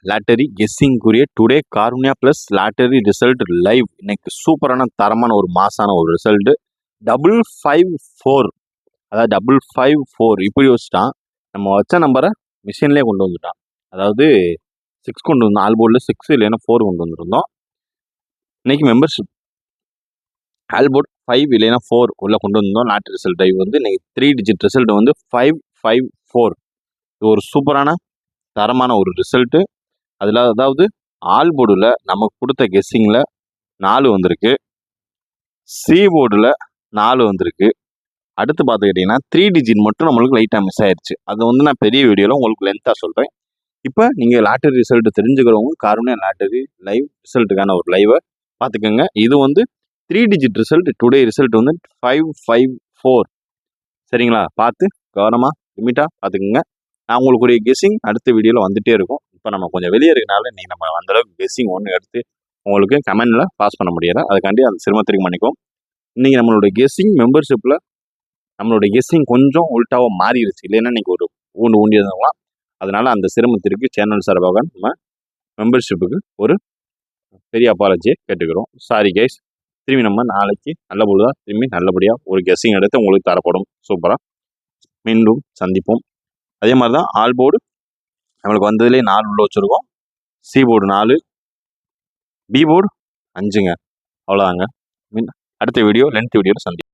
Lottery கெஸ்ஸிங்குரிய today Karunya plus lottery result live. இன்னைக்கு சூப்பரான தரமான ஒரு மாசான ஒரு ரிசல்ட் 554. அதாவது 554 இப்படி வச்சுட்டான். நம்ம வச்ச நம்பரை மிஷின்லேயே கொண்டு வந்துட்டான். அதாவது 6 கொண்டு வந்தோம். ஆல் போர்டில் 6 இல்லைன்னா 4 கொண்டு வந்துருந்தோம். இன்னைக்கு மெம்பர்ஷிப் ஆல் போர்ட் 5 இல்லைன்னா 4 உள்ள கொண்டு வந்தோம். லாட்டரி ரிசல்ட் லைவ் வந்து இன்னைக்கு 3 டிஜிட் ரிசல்ட் வந்து 554. இது ஒரு சூப்பரான தரமான ஒரு ரிசல்ட்டு. அதில் அதாவது ஆல் போர்டில் நமக்கு கொடுத்த கெஸ்ஸிங்கில் 4 வந்திருக்கு, சி போர்டில் 4 வந்திருக்கு. அடுத்து பார்த்துக்கிட்டிங்கன்னா 3 டிஜிட் மட்டும் நம்மளுக்கு லைட்டாக மிஸ் ஆயிடுச்சு. அது வந்து நான் பெரிய வீடியோவில் உங்களுக்கு லென்த்தாக சொல்கிறேன். இப்போ நீங்கள் லாட்டரி ரிசல்ட் தெரிஞ்சுக்கிறவங்க கார்னியா லாட்டரி லைவ் ரிசல்ட்டுக்கான ஒரு லைவை பார்த்துக்கோங்க. இது வந்து 3 டிஜிட் ரிசல்ட். டுடே ரிசல்ட் வந்து 554. சரிங்களா? பார்த்து கவனமாக லிமிட்டாக பார்த்துக்குங்க. நான் உங்களுக்குரிய கெஸ்ஸிங் அடுத்த வீடியோவில் வந்துகிட்டே இருக்கும். இப்போ நம்ம கொஞ்சம் வெளியே இருக்கனால நீங்கள் நம்ம அந்தளவுக்கு கெஸ்ஸிங் ஒன்று எடுத்து உங்களுக்கு கமெண்டில் பாஸ் பண்ண முடியாது. அதுக்காண்டி அது சிரமத்திற்கு மன்னிக்கும். இன்றைக்கி நம்மளோட கெஸ்ஸிங் மெம்பர்ஷிப்பில் நம்மளோட கெஸ்ஸிங் கொஞ்சம் உல்ட்டாவாக மாறிடுச்சு. இல்லைன்னா இன்றைக்கி ஒரு ஊண்டியிருந்தோம்னா அதனால் அந்த சிரமத்திற்கு சேனல் சார்பாக நம்ம மெம்பர்ஷிப்புக்கு ஒரு பெரிய அப்பாலஜியை கேட்டுக்கிறோம். Sorry guys. திரும்பி நம்ம நாளைக்கு நல்ல பொழுதாக திரும்பி நல்லபடியாக ஒரு கெஸ்ஸிங் எடுத்து உங்களுக்கு தரப்படும். சூப்பராக மீண்டும் சந்திப்போம். அதே மாதிரி தான் ஆல் போர்டு நம்மளுக்கு வந்ததுலேயே 4 உள்ள வச்சுருக்கோம். சி போர்டு 4, பி போர்டு 5ங்க. அவ்வளோதாங்க. அடுத்த வீடியோ லென்த் வீடியோவில் சந்திப்போம்.